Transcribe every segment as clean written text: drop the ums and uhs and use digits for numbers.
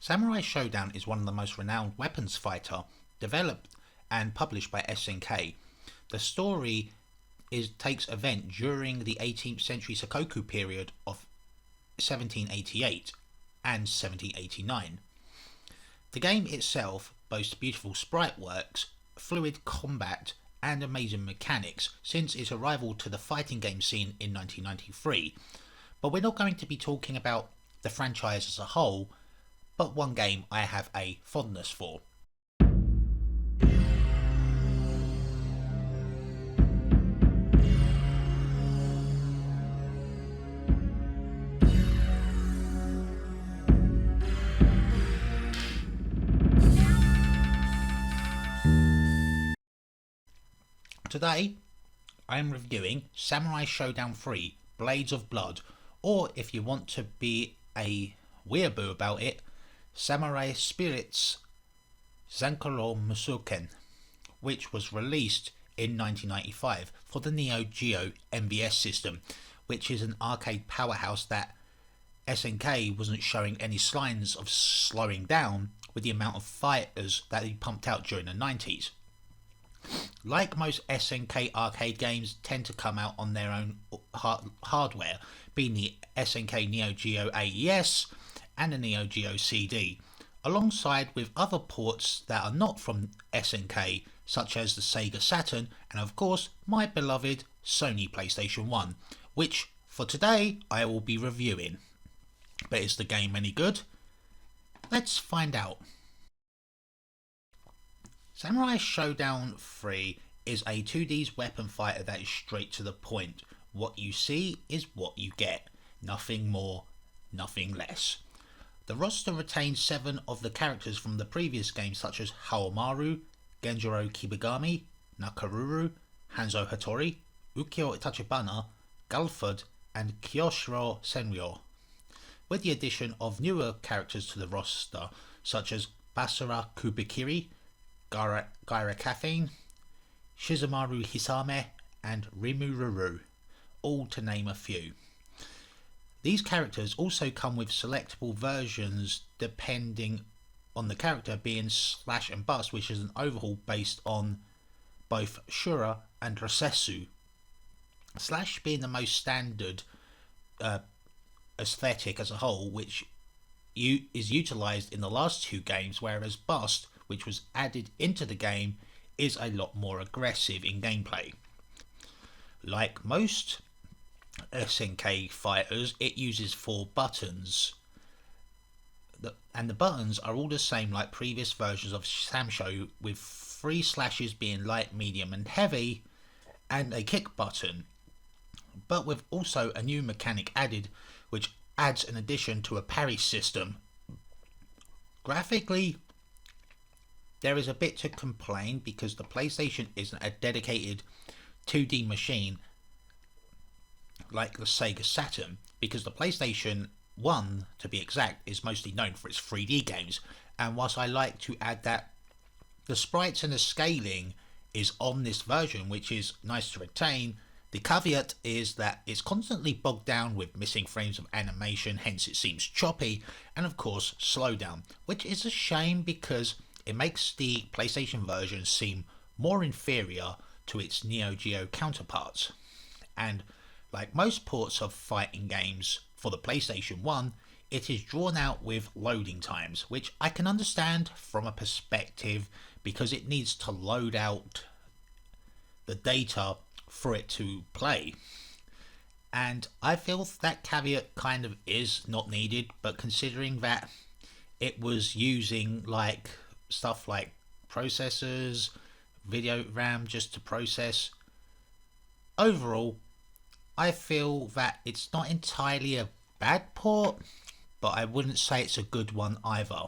Samurai Shodown is one of the most renowned weapons fighter, developed and published by SNK. The story takes event during the 18th century Sakoku period of 1788 and 1789. The game itself boasts beautiful sprite works, fluid combat, and amazing mechanics since its arrival to the fighting game scene in 1993. But we're not going to be talking about the franchise as a whole, but one game I have a fondness for. Today, I am reviewing Samurai Shodown 3 Blades of Blood, or if you want to be a weeaboo about it, Samurai Spirits Zankaro Musuken, which was released in 1995 for the Neo Geo MVS system, which is an arcade powerhouse that SNK wasn't showing any signs of slowing down with the amount of fighters that he pumped out during the 90s. Like most SNK arcade games tend to come out on their own hardware, being the SNK Neo Geo AES and the Neo Geo CD, alongside with other ports that are not from SNK, such as the Sega Saturn and of course my beloved Sony PlayStation 1, which for today I will be reviewing. But is the game any good? Let's find out. Samurai Shodown 3 is a 2D's weapon fighter that is straight to the point. What you see is what you get. Nothing more, nothing less. The roster retains 7 of the characters from the previous games such as Haomaru, Genjiro Kibagami, Nakaruru, Hanzo Hattori, Ukyo Tachibana, Galford and Kyoshiro Senryo, with the addition of newer characters to the roster such as Basara Kubikiri, Gaira Caffeine, Shizumaru Hisame and Rimururu, all to name a few. These characters also come with selectable versions depending on the character, being Slash and Bust, which is an overhaul based on both Shura and Rasetsu. Slash being the most standard aesthetic as a whole, which is utilised in the last 2 games, whereas Bust, which was added into the game, is a lot more aggressive in gameplay. Like most SNK fighters, it uses 4 buttons, and the buttons are all the same like previous versions of Samsho, with 3 slashes being light, medium and heavy, and a kick button, but with also a new mechanic added, which adds an addition to a parry system. Graphically, there is a bit to complain because the PlayStation isn't a dedicated 2D machine like the Sega Saturn, because the PlayStation 1, to be exact, is mostly known for its 3D games, and whilst I like to add that the sprites and the scaling is on this version, which is nice to retain, the caveat is that it's constantly bogged down with missing frames of animation, hence it seems choppy, and of course slowdown, which is a shame because it makes the PlayStation version seem more inferior to its Neo Geo counterparts. And like most ports of fighting games for the PlayStation 1, it is drawn out with loading times, which I can understand from a perspective because it needs to load out the data for it to play. And I feel that caveat kind of is not needed, but considering that it was using like stuff like processors, video RAM just to process, overall I feel that it's not entirely a bad port, but I wouldn't say it's a good one either.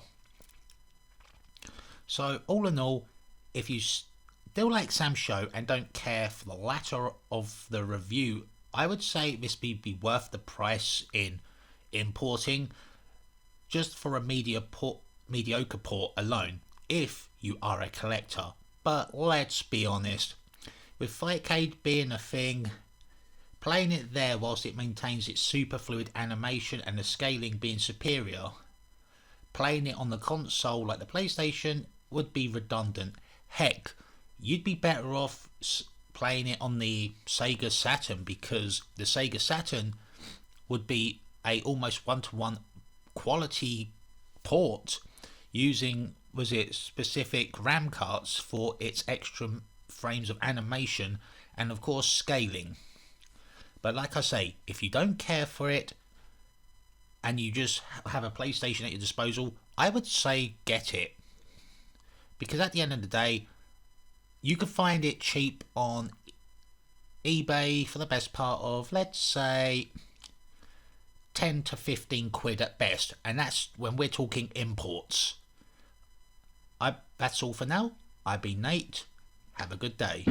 So all in all, if you still like Samsho and don't care for the latter of the review, I would say this would be worth the price in importing just for a mediocre port alone, if you are a collector. But let's be honest, with Fightcade being a thing, playing it there whilst it maintains its super fluid animation and the scaling being superior, playing it on the console like the PlayStation would be redundant. Heck, you'd be better off playing it on the Sega Saturn, because the Sega Saturn would be a almost one-to-one quality port using, was it specific RAM cards for its extra frames of animation and of course scaling. But like I say, if you don't care for it and you just have a PlayStation at your disposal, I would say get it, because at the end of the day you can find it cheap on eBay for the best part of, let's say, 10 to 15 quid at best, and that's when we're talking imports. That's all for now. I've been Nate. Have a good day.